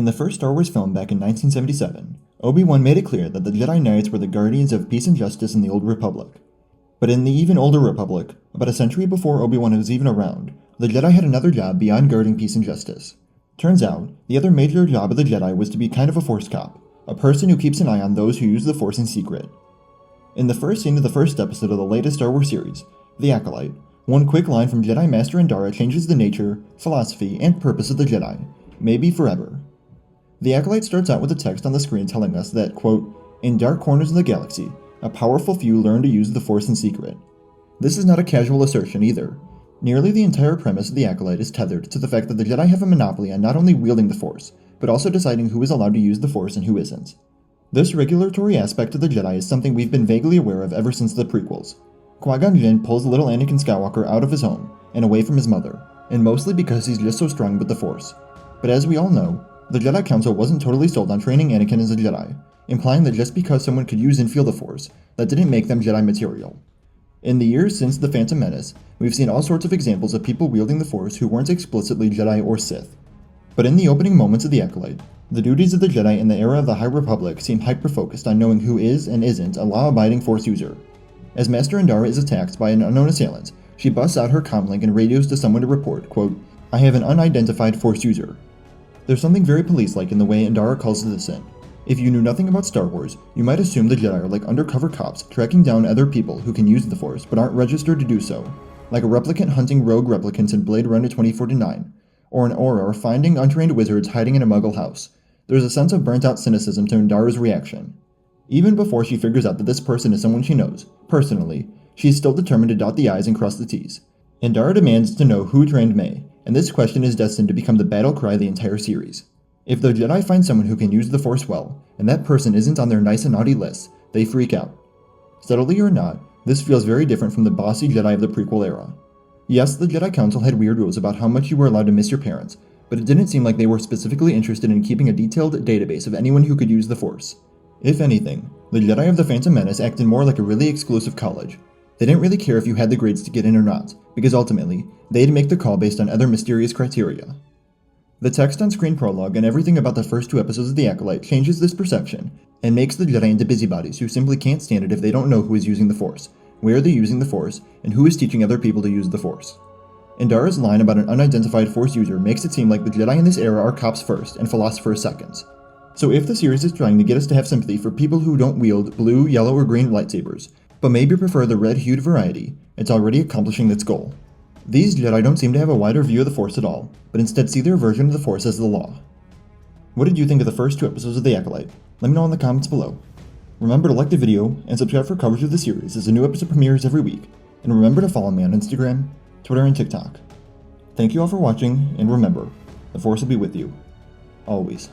In the first Star Wars film back in 1977, Obi-Wan made it clear that the Jedi Knights were the guardians of peace and justice in the Old Republic. But in the even older Republic, about a century before Obi-Wan was even around, the Jedi had another job beyond guarding peace and justice. Turns out, the other major job of the Jedi was to be kind of a Force cop, a person who keeps an eye on those who use the Force in secret. In the first scene of the first episode of the latest Star Wars series, The Acolyte, one quick line from Jedi Master Indara changes the nature, philosophy, and purpose of the Jedi, maybe forever. The Acolyte starts out with a text on the screen telling us that, quote, "In dark corners of the galaxy, a powerful few learn to use the Force in secret." This is not a casual assertion either. Nearly the entire premise of The Acolyte is tethered to the fact that the Jedi have a monopoly on not only wielding the Force, but also deciding who is allowed to use the Force and who isn't. This regulatory aspect of the Jedi is something we've been vaguely aware of ever since the prequels. Qui-Gon Jinn pulls little Anakin Skywalker out of his home and away from his mother, and mostly because he's just so strong with the Force. But as we all know, the Jedi Council wasn't totally sold on training Anakin as a Jedi, implying that just because someone could use and feel the Force, that didn't make them Jedi material. In the years since The Phantom Menace, we've seen all sorts of examples of people wielding the Force who weren't explicitly Jedi or Sith. But in the opening moments of The Acolyte, the duties of the Jedi in the era of the High Republic seem hyper-focused on knowing who is and isn't a law-abiding Force user. As Master Indara is attacked by an unknown assailant, she busts out her comlink and radios to someone to report, quote, "I have an unidentified Force user." There's something very police-like in the way Indara calls this in. If you knew nothing about Star Wars, you might assume the Jedi are like undercover cops tracking down other people who can use the Force but aren't registered to do so, like a replicant hunting rogue replicants in Blade Runner 2049, or an Auror finding untrained wizards hiding in a Muggle house. There's a sense of burnt-out cynicism to Indara's reaction. Even before she figures out that this person is someone she knows, personally, she's still determined to dot the I's and cross the T's. Indara demands to know who trained May, and this question is destined to become the battle cry of the entire series. If the Jedi find someone who can use the Force well, and that person isn't on their nice and naughty list, they freak out. Subtly or not, this feels very different from the bossy Jedi of the prequel era. Yes, the Jedi Council had weird rules about how much you were allowed to miss your parents, but it didn't seem like they were specifically interested in keeping a detailed database of anyone who could use the Force. If anything, the Jedi of the Phantom Menace acted more like a really exclusive college. They didn't really care if you had the grades to get in or not, because ultimately, they'd make the call based on other mysterious criteria. The text-on-screen prologue and everything about the first 2 episodes of The Acolyte changes this perception, and makes the Jedi into busybodies who simply can't stand it if they don't know who is using the Force, where they're using the Force, and who is teaching other people to use the Force. Indara's line about an unidentified Force user makes it seem like the Jedi in this era are cops first and philosophers second. So if the series is trying to get us to have sympathy for people who don't wield blue, yellow, or green lightsabers, but maybe prefer the red-hued variety, it's already accomplishing its goal. These Jedi don't seem to have a wider view of the Force at all, but instead see their version of the Force as the law. What did you think of the first 2 episodes of The Acolyte? Let me know in the comments below. Remember to like the video and subscribe for coverage of the series as a new episode premieres every week, and remember to follow me on Instagram, Twitter, and TikTok. Thank you all for watching, and remember, the Force will be with you. Always.